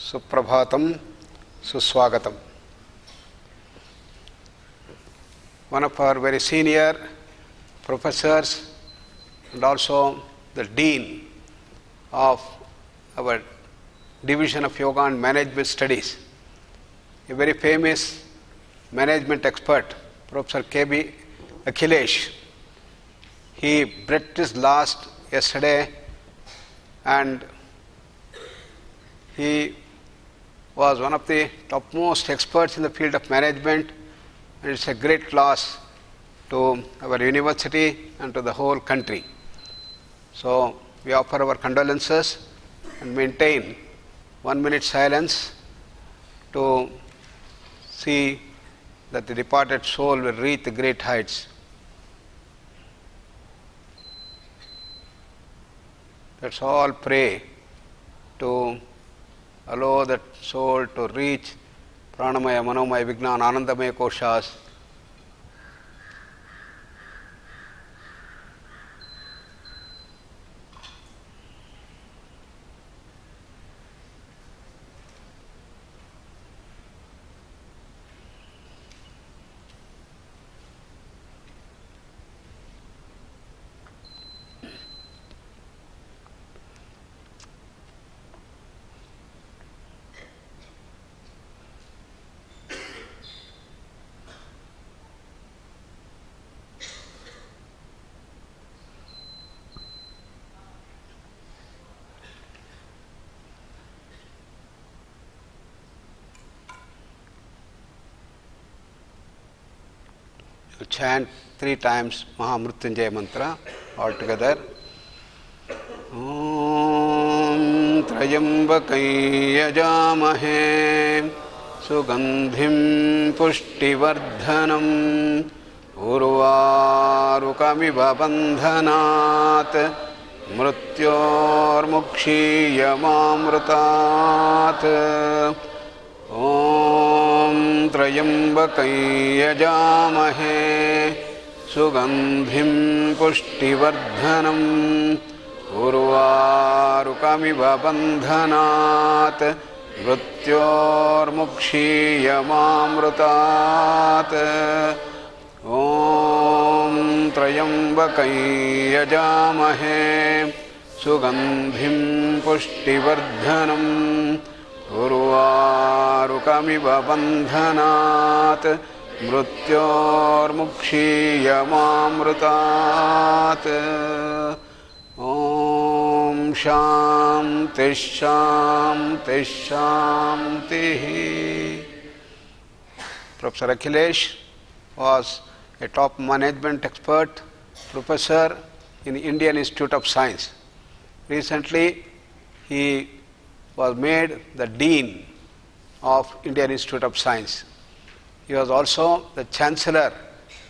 Suprabhatam, Suswagatam. One of our very senior professors and also the Dean of our Division of Yoga and Management Studies, a very famous management expert, Professor K.B. Akhilesh. He breathed his last yesterday and he was one of the topmost experts in the field of management, and it's a great loss to our university and to the whole country. So we offer our condolences and maintain 1 minute silence to see that the departed soul will reach the great heights. Let's all pray to allow that soul to reach Pranamaya, Manomaya, Vijnana, Anandamaya koshas. To chant 3 times Mahamrutyunjaya mantra all together. Om Trayambakai Yajamahe Sugandhim Pushtivardhanam Urvarukamiva Bandhanat Mrutyurmukshiyamamrutat. Om Trayambakai Yajamahe Sugandhim Pushtivardhanam Urvarukamiva Bandhanat Mrutyurmukshiyamamrutat. Om Trayambakai Yajamahe Sugandhim Pushtivardhanam Urvarukamiva Bandhanat Mrutyurmukshiyamamrutat. Om Shanti Shanti Shanti. Professor Akhilesh was a top management expert, professor in the Indian Institute of Science. Recently, he was made the Dean of Indian Institute of Science. He was also the Chancellor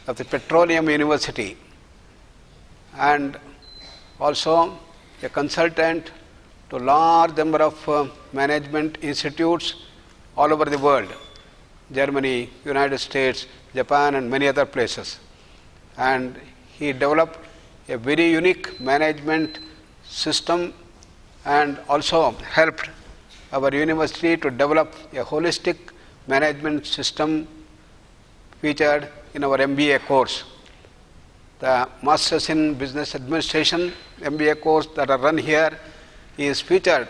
of the Petroleum University and also a consultant to a large number of management institutes all over the world, Germany, United States, Japan and many other places. And he developed a very unique management system and also helped our university to develop a holistic management system featured in our MBA course. The Masters in Business Administration MBA course that are run here is featured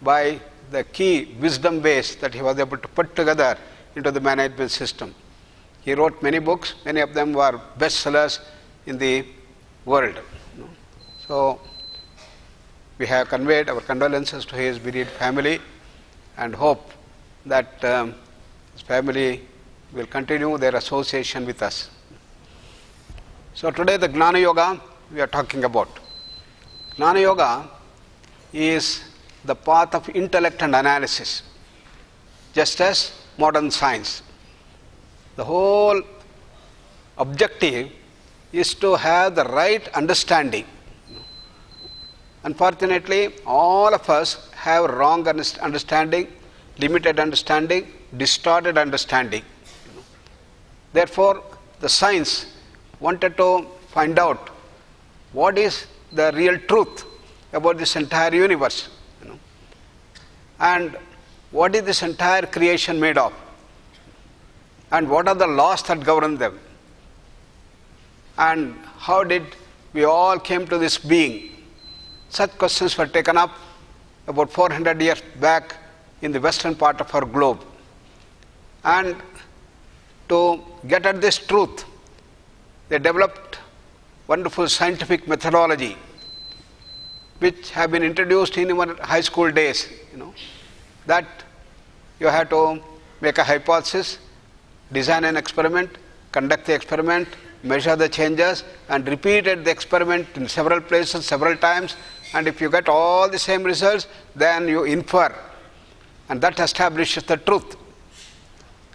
by the key wisdom base that he was able to put together into the management system. He wrote many books, many of them were bestsellers in the world. So we have conveyed our condolences to his bereaved family and hope that his family will continue their association with us. So today the Gnana Yoga we are talking about. Gnana Yoga is the path of intellect and analysis, just as modern science. The whole objective is to have the right understanding. Unfortunately, all of us have wrong understanding, limited understanding, distorted understanding. Therefore, the science wanted to find out what is the real truth about this entire universe. And what is this entire creation made of? And what are the laws that govern them? And how did we all came to this being? Such questions were taken up about 400 years back in the western part of our globe. And to get at this truth, they developed wonderful scientific methodology which have been introduced in our high school days, that you have to make a hypothesis, design an experiment, conduct the experiment, measure the changes, and repeated the experiment in several places, several times, and if you get all the same results, then you infer, and that establishes the truth.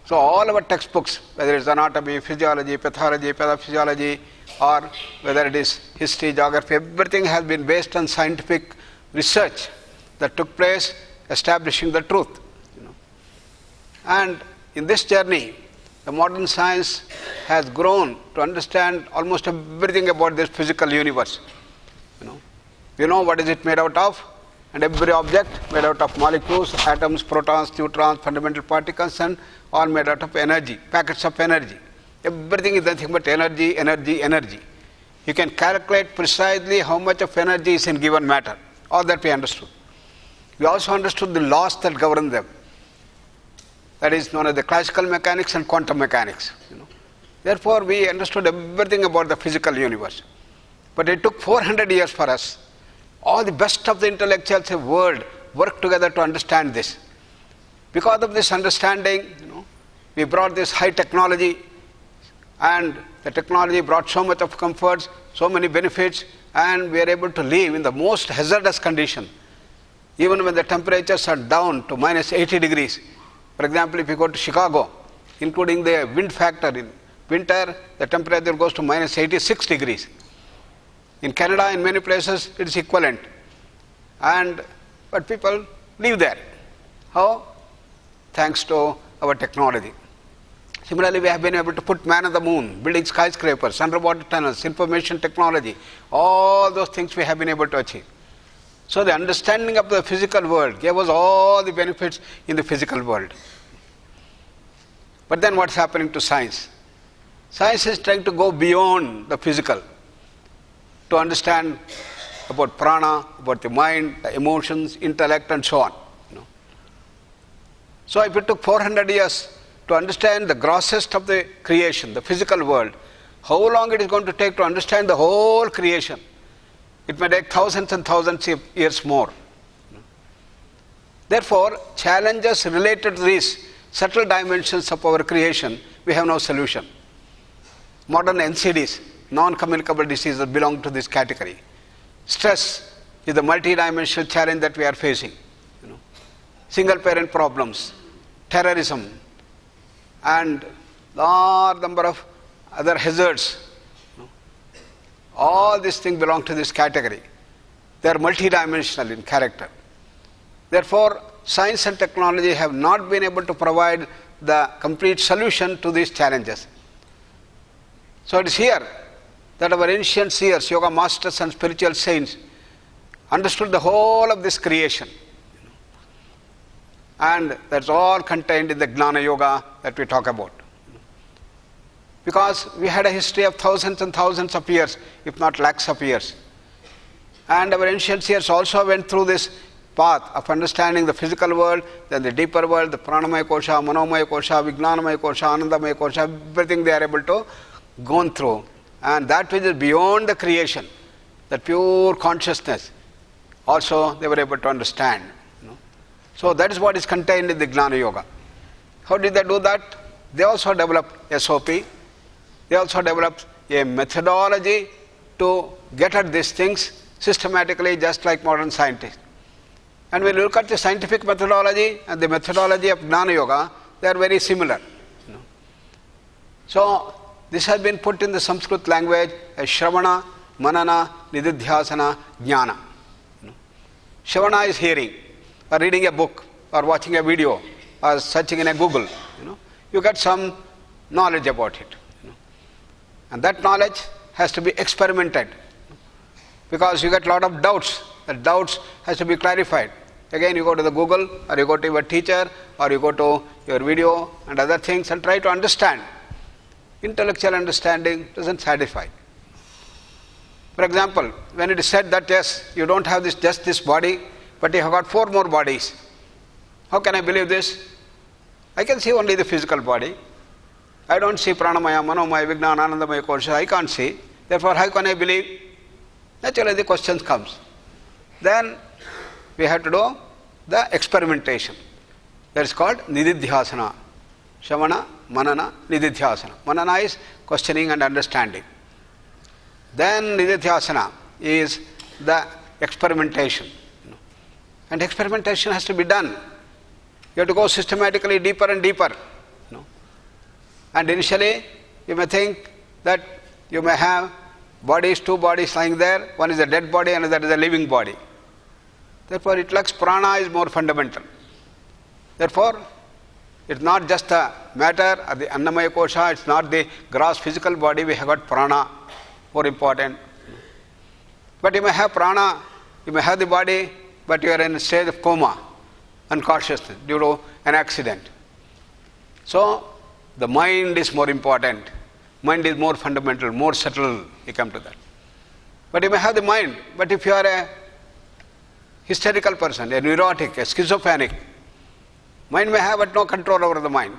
So all our textbooks, whether it's anatomy, physiology, pathology, pathophysiology, or whether it is history, geography, everything has been based on scientific research that took place establishing the truth. And in this journey, the modern science has grown to understand almost everything about this physical universe. We know what is it made out of, and every object made out of molecules, atoms, protons, neutrons, fundamental particles, and all made out of energy, packets of energy. Everything is nothing but energy, energy, energy. You can calculate precisely how much of energy is in given matter. All that we understood. We also understood the laws that govern them. That is known as the classical mechanics and quantum mechanics. Therefore, we understood everything about the physical universe. But it took 400 years for us. All the best of the intellectuals of the world worked together to understand this. Because of this understanding, we brought this high technology, and the technology brought so much of comforts, so many benefits, and we are able to live in the most hazardous condition. Even when the temperatures are down to minus 80 degrees. For example, if you go to Chicago, including the wind factor, in winter the temperature goes to minus 86 degrees. In Canada, in many places, it is equivalent. But people live there. How? Thanks to our technology. Similarly, we have been able to put man on the moon, building skyscrapers, underwater tunnels, information technology. All those things we have been able to achieve. So the understanding of the physical world gave us all the benefits in the physical world. But then what's happening to science? Science is trying to go beyond the physical to understand about prana, about the mind, the emotions, intellect, and so on. So if it took 400 years to understand the grossest of the creation, the physical world, how long it is going to take to understand the whole creation? It may take thousands and thousands of years more. Therefore, challenges related to these subtle dimensions of our creation, we have no solution. Modern NCDs, non-communicable diseases, belong to this category. Stress is the multi-dimensional challenge that we are facing. Single-parent problems, terrorism, and large number of other hazards. All these things belong to this category. They are multidimensional in character. Therefore, science and technology have not been able to provide the complete solution to these challenges. So it is here that our ancient seers, yoga masters and spiritual saints understood the whole of this creation. And that's all contained in the Gnana Yoga that we talk about. Because we had a history of thousands and thousands of years, if not lakhs of years. And our ancient seers also went through this path of understanding the physical world, then the deeper world, the pranamaya kosha, manomaya kosha, vijnanamaya kosha, anandamaya kosha, everything they are able to go through. And that which is beyond the creation, that pure consciousness, also they were able to understand. So that is what is contained in the Gnana Yoga. How did they do that? They also developed SOP. They also developed a methodology to get at these things systematically, just like modern scientists. And when you look at the scientific methodology and the methodology of Gnana Yoga, they are very similar. So this has been put in the Sanskrit language as Shravana, Manana, Nididhyasana, Jnana. Shravana is hearing, or reading a book, or watching a video, or searching in a Google. You get some knowledge about it. And that knowledge has to be experimented, because you get a lot of doubts. The doubts has to be clarified. Again you go to the Google, or you go to your teacher, or you go to your video and other things and try to understand. Intellectual understanding doesn't satisfy. For example, when it is said that yes, you don't have just this body, but you have got 4 more bodies. How can I believe this? I can see only the physical body. I don't see pranamaya, manomaya, vijnana, anandamaya, kosha. I can't see. Therefore, how can I believe? Naturally, the question comes. Then we have to do the experimentation. That is called nididhyasana. Shavana, manana, nididhyasana. Manana is questioning and understanding. Then nididhyasana is the experimentation. And experimentation has to be done. You have to go systematically deeper and deeper. And initially, you may think that you may have 2 bodies lying there. One is a dead body, another is a living body. Therefore, it looks prana is more fundamental. Therefore, it's not just the matter or the annamaya kosha, it's not the gross physical body, we have got prana, more important. But you may have prana, you may have the body, but you are in a state of coma, unconsciousness due to an accident. So, the mind is more important. Mind is more fundamental, more subtle, you come to that. But you may have the mind, but if you are a hysterical person, a neurotic, a schizophrenic, mind may have but no control over the mind.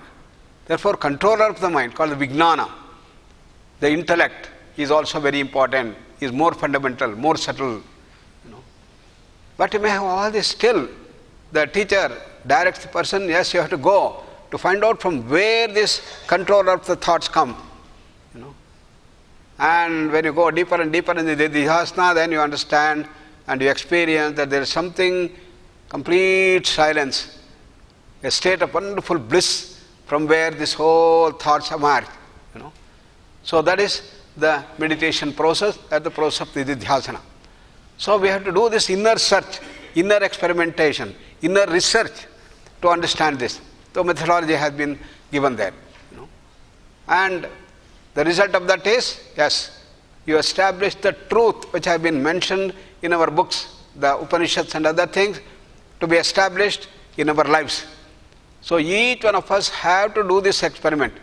Therefore, controller of the mind, called the vijnana, the intellect, is also very important, is more fundamental, more subtle. But you may have all this still. The teacher directs the person, yes, you have to go to find out from where this controller of the thoughts come. And when you go deeper and deeper in the nididhyasana, then you understand and you experience that there is something, complete silence, a state of wonderful bliss from where this whole thoughts emerge. So that is the meditation process, that's the process of nididhyasana. So we have to do this inner search, inner experimentation, inner research to understand this. The methodology has been given there. And the result of that is, yes, you establish the truth which have been mentioned in our books, the Upanishads and other things, to be established in our lives. So each one of us have to do this experiment.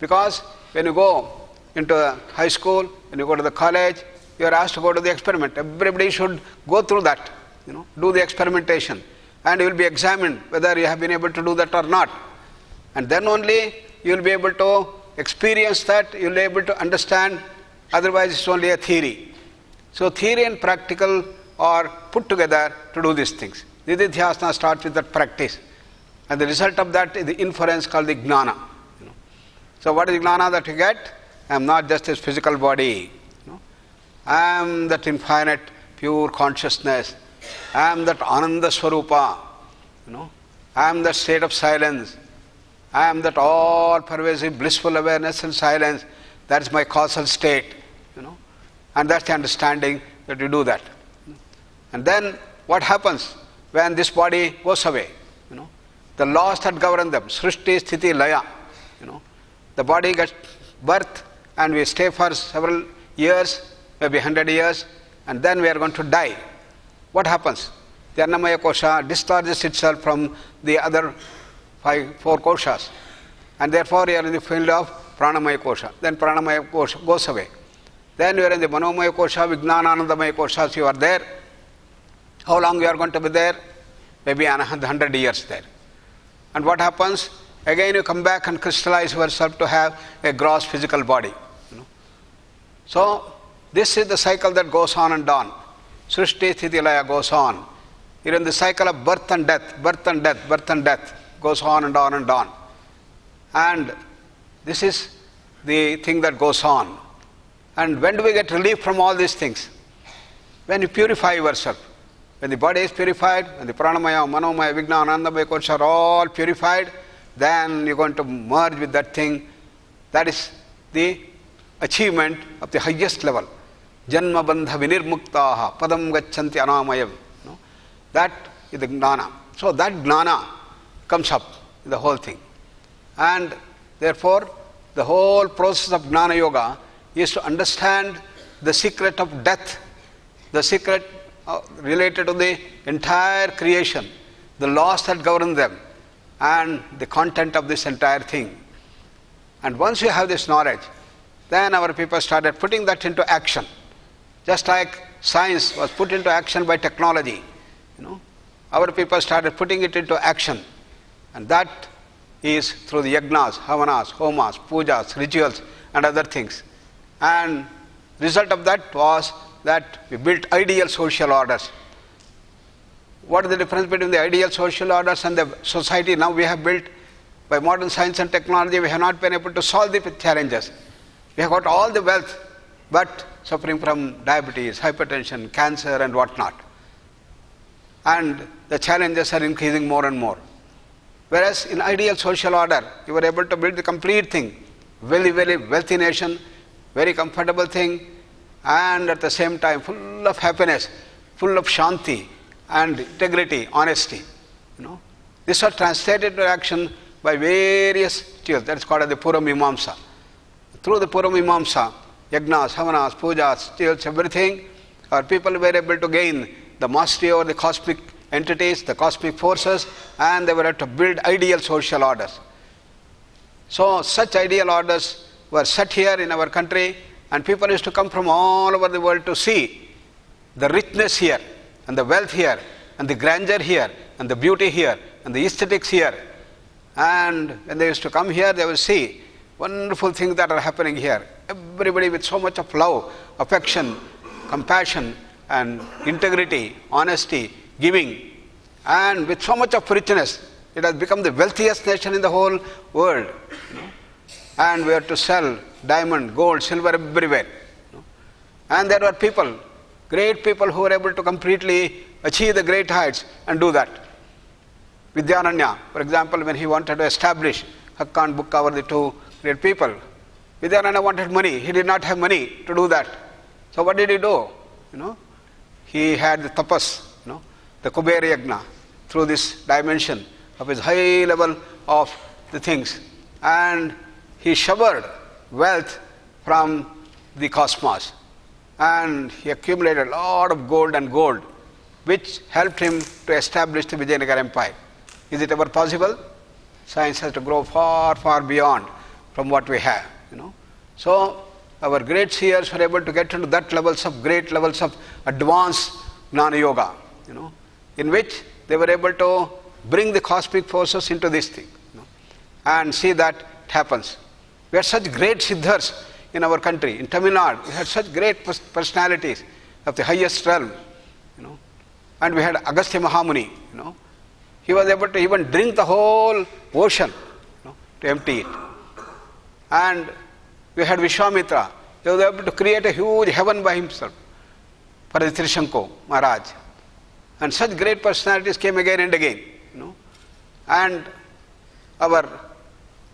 Because when you go into high school, when you go to the college, you are asked to go to the experiment. Everybody should go through that, do the experimentation. And you will be examined whether you have been able to do that or not. And then only you will be able to experience that, you will be able to understand, otherwise it's only a theory. So theory and practical are put together to do these things. Nididhyasana starts with that practice. And the result of that is the inference called the jnana. So what is jnana that you get? I am not just this physical body. I am that infinite, pure consciousness. I am that ananda swarupa. I am that state of silence. I am that all-pervasive blissful awareness and silence. That is my causal state. And that's the understanding that you do that. And then what happens when this body goes away? The laws that govern them, srishti, sthiti, laya. The body gets birth and we stay for several years, maybe 100 years, and then we are going to die. What happens? The annamaya kosha discharges itself from the other 4 koshas, and therefore you are in the field of pranamaya kosha. Then pranamaya kosha goes away. Then you are in the manomaya kosha, vijnana, anandamaya koshas, you are there. How long you are going to be there? Maybe 100 years there. And what happens? Again you come back and crystallize yourself to have a gross physical body. So this is the cycle that goes on and on. Srishti, sthiti, laya goes on. You're in the cycle of birth and death, birth and death, birth and death. Goes on and on and on. And this is the thing that goes on. And when do we get relief from all these things? When you purify yourself. When the body is purified, when the pranamaya, manomaya, vijnana, anandamaya kosha are all purified, then you're going to merge with that thing. That is the achievement of the highest level. Janma bandha vinirmuktaha padam gacchanti anamayam. That is the jnana. So that jnana comes up in the whole thing. And therefore, the whole process of jnana yoga is to understand the secret of death, the secret related to the entire creation, the laws that govern them, and the content of this entire thing. And once we have this knowledge, then our people started putting that into action. Just like science was put into action by technology, our people started putting it into action. And that is through the yagnas, havanas, homas, pujas, rituals and other things. And result of that was that we built ideal social orders. What is the difference between the ideal social orders and the society now we have built? By modern science and technology, we have not been able to solve the challenges. We have got all the wealth, but suffering from diabetes, hypertension, cancer and whatnot. And the challenges are increasing more and more. Whereas in ideal social order, you were able to build the complete thing. Very, very wealthy nation, very comfortable thing, and at the same time full of happiness, full of shanti and integrity, honesty. This was translated into action by various rituals. That is called as the Puramimamsa. Through the Puramimamsa, yagnas, havanas, pujas, rituals, everything, our people were able to gain the mastery over the cosmic entities, the cosmic forces, and they were able to build ideal social orders. So such ideal orders were set here in our country, and people used to come from all over the world to see the richness here, and the wealth here, and the grandeur here, and the beauty here, and the aesthetics here. And when they used to come here, they will see wonderful things that are happening here. Everybody with so much of love, affection, compassion, and integrity, honesty, giving, and with so much of richness. It has become the wealthiest nation in the whole world. And we have to sell diamond, gold, silver everywhere. And there were people, great people who were able to completely achieve the great heights and do that. Vidyananya, for example, when he wanted to establish Hakka and Bukka were the two great people. Vidyananya wanted money. He did not have money to do that. So what did he do? He had the tapas, the Kubera Yagna, through this dimension of his high level of the things. And he showered wealth from the cosmos. And he accumulated a lot of gold, which helped him to establish the Vijayanagara Empire. Is it ever possible? Science has to grow far, far beyond from what we have. So our great seers were able to get into that great levels of advanced Gnana Yoga, in which they were able to bring the cosmic forces into this thing, and see that it happens. We had such great siddhas in our country. In Tamil Nadu, we had such great personalities of the highest realm, and we had Agastya Mahamuni, He was able to even drink the whole ocean, to empty it. And we had Vishwamitra. He was able to create a huge heaven by himself for the Trishanko Maharaj. And such great personalities came again and again. And our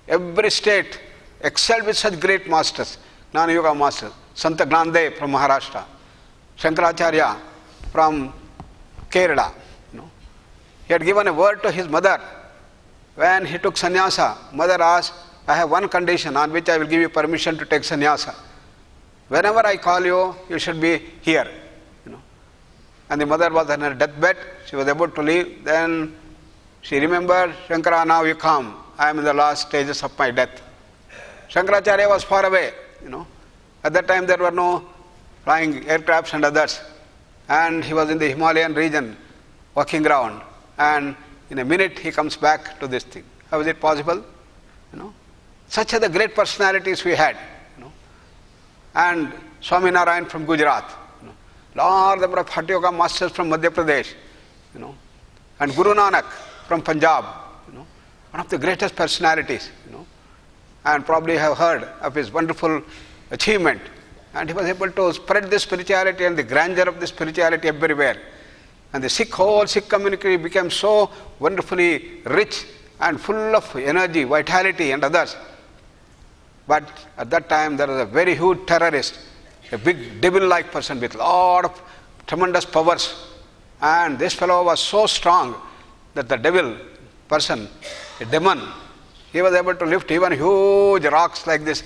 every state excelled with such great masters, Gnana Yoga masters. Santa Gnandev from Maharashtra, Shankaracharya from Kerala. He had given a word to his mother. When he took sannyasa, mother asked, I have one condition on which I will give you permission to take sannyasa. Whenever I call you, you should be here. And the mother was on her deathbed. She was about to leave. Then she remembered, Shankara, now you come. I am in the last stages of my death. Shankaracharya was far away. At that time there were no flying aircrafts and others. And he was in the Himalayan region, walking around. And in a minute he comes back to this thing. How is it possible? Such are the great personalities we had. And Swami Narayan from Gujarat. Large number of Hatha Yoga masters from Madhya Pradesh. And Guru Nanak from Punjab. One of the greatest personalities. And probably have heard of his wonderful achievement. And he was able to spread the spirituality and the grandeur of the spirituality everywhere. And the whole Sikh community became so wonderfully rich and full of energy, vitality and others. But at that time there was a very huge terrorist, a big devil-like person with a lot of tremendous powers. And this fellow was so strong that the devil person, a demon, he was able to lift even huge rocks like this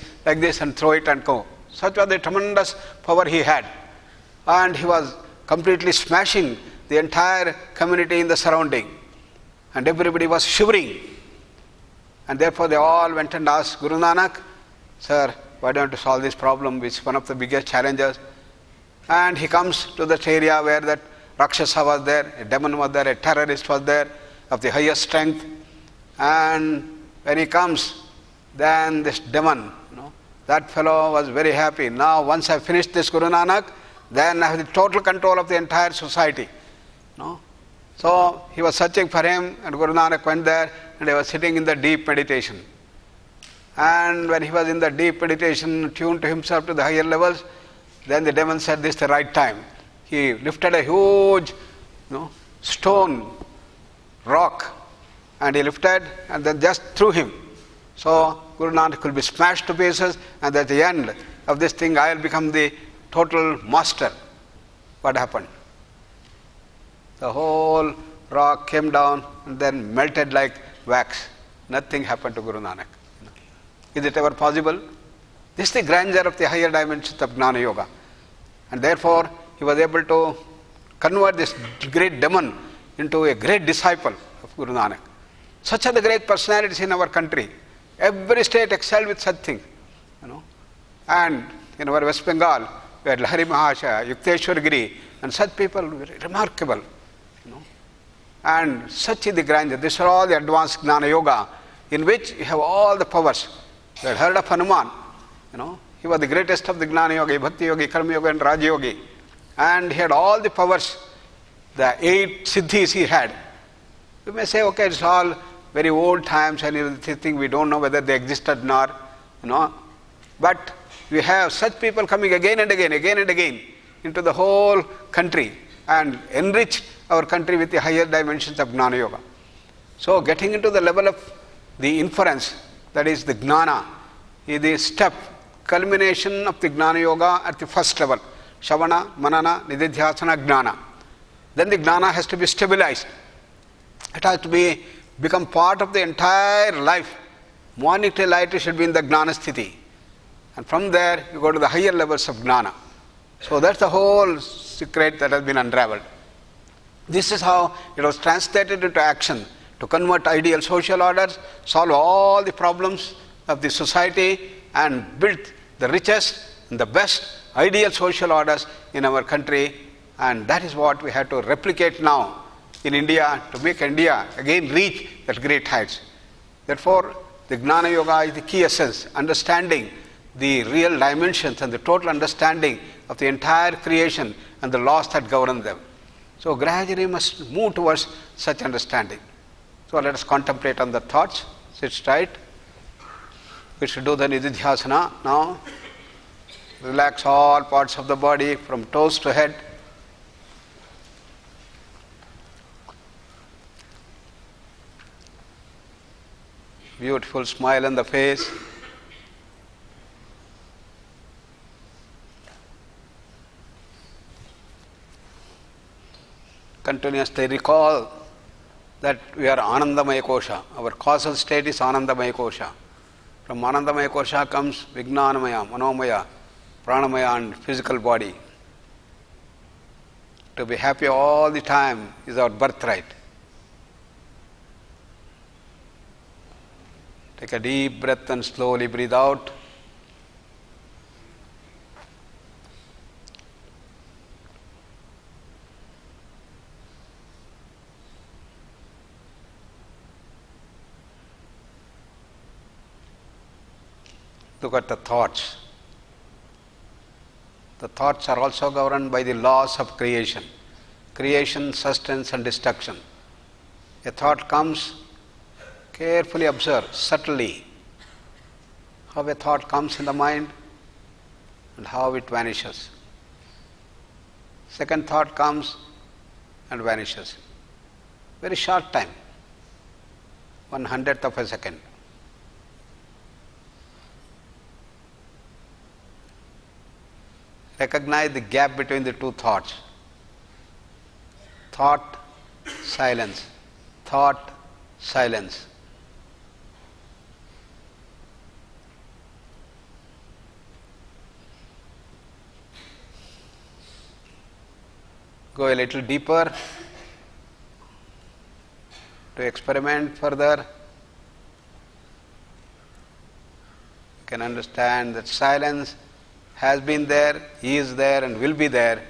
and throw it and go. Such was the tremendous power he had. And he was completely smashing the entire community in the surrounding. And everybody was shivering. And therefore they all went and asked Guru Nanak, "Sir, why don't you solve this problem, which is one of the biggest challenges?" And he comes to that area where that Rakshasa was there, a demon was there, a terrorist was there of the highest strength. And when he comes, then this demon, that fellow was very happy. Now once I finished this Guru Nanak, then I have the total control of the entire society. So he was searching for him, and Guru Nanak went there, and he was sitting in the deep meditation. And when he was in the deep meditation, tuned to himself to the higher levels, then the demon said, "This is the right time." He lifted a huge stone, rock, and he lifted and then just threw him. So Guru Nanak will be smashed to pieces, and at the end of this thing, I will become the total master. What happened? The whole rock came down and then melted like wax. Nothing happened to Guru Nanak. Is it ever possible? This is the grandeur of the higher dimensions of Gnana Yoga. And therefore, he was able to convert this great demon into a great disciple of Guru Nanak. Such are the great personalities in our country. Every state excelled with such things. And in our West Bengal, we had Lahari Mahashaya, Yukteswar Giri, and such people were remarkable. And such is the grandeur. These are all the advanced Gnana Yoga, in which you have all the powers. You had heard of Hanuman. He was the greatest of the Gnana Yogi, Bhakti Yogi, Karma Yogi, and Raja Yogi. And he had all the powers, the 8 siddhis he had. You may say, okay, it's all very old times, and this thing we don't know whether they existed or not. But we have such people coming again and again into the whole country and enrich our country with the higher dimensions of Gnana Yoga. So getting into the level of the inference, that is the Gnana, is the step, culmination of the Gnana Yoga at the first level. Shavana, Manana, Nididhyasana, Gnana. Then the Gnana has to be stabilized. It has to become part of the entire life. Morning till night it should be in the Gnana Sthiti. And from there you go to the higher levels of Gnana. So that's the whole secret that has been unraveled. This is how it was translated into action to convert ideal social orders, solve all the problems of the society, and build the richest and the best ideal social orders in our country. And that is what we have to replicate now in India to make India again reach that great heights. Therefore, the Gnana Yoga is the key essence, understanding the real dimensions and the total understanding of the entire creation and the laws that govern them. So gradually we must move towards such understanding. So let us contemplate on the thoughts. Sit straight. We should do the Nididhyasana now. Relax all parts of the body from toes to head. Beautiful smile on the face. Continuously recall that we are Anandamaya Kosha. Our causal state is Anandamaya Kosha. From Anandamaya Kosha comes Vijnanamaya, Manomaya, Pranamaya, and physical body. To be happy all the time is our birthright. Take a deep breath and slowly breathe out. Look at the thoughts. The thoughts are also governed by the laws of creation. Creation, sustenance, and destruction. A thought comes, carefully observe, subtly, how a thought comes in the mind and how it vanishes. Second thought comes and vanishes. Very short time, 1/100th of a second. Recognize the gap between the two thoughts. Thought, silence. Thought, silence. go a little deeper, to experiment further, you can understand that silence has been there, is there and will be there,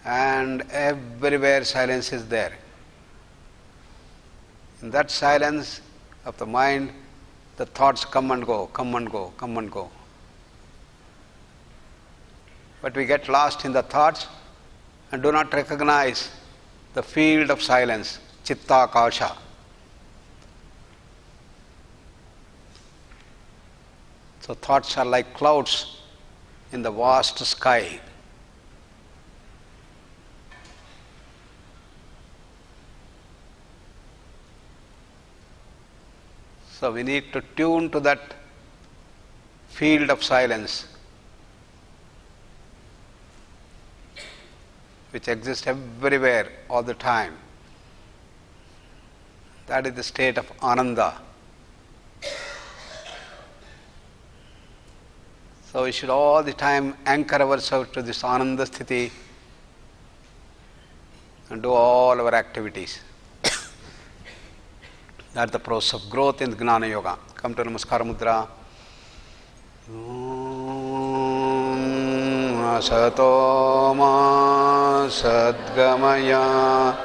and everywhere silence is there. In that silence of the mind, the thoughts come and go, come and go, come and go. But we get lost in the thoughts and do not recognize the field of silence, chitta kasha. So thoughts are like clouds in the vast sky. So we need to tune to that field of silence which exists everywhere all the time. That is the state of ananda. So we should all the time anchor ourselves to this ananda sthiti and do all our activities. That's the process of growth in Gnana Yoga. Come to Namaskara Mudra. Asato ma sadgamaya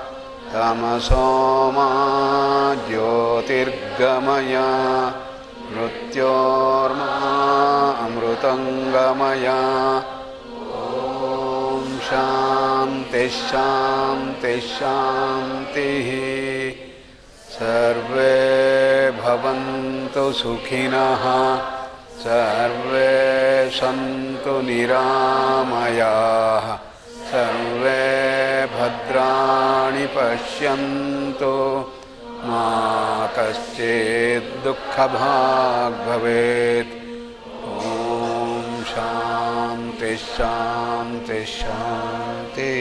tamaso ma jyotirgamaya mrutyorma amrutangamaya. Om Shanti Shanti Shanti. Sarve bhavantu sukhinah, sarve santu niramayah, sarve bhadrani pashyantu, ma kaschid dukkha bhag bhavet. Om Shanti Shanti Shanti.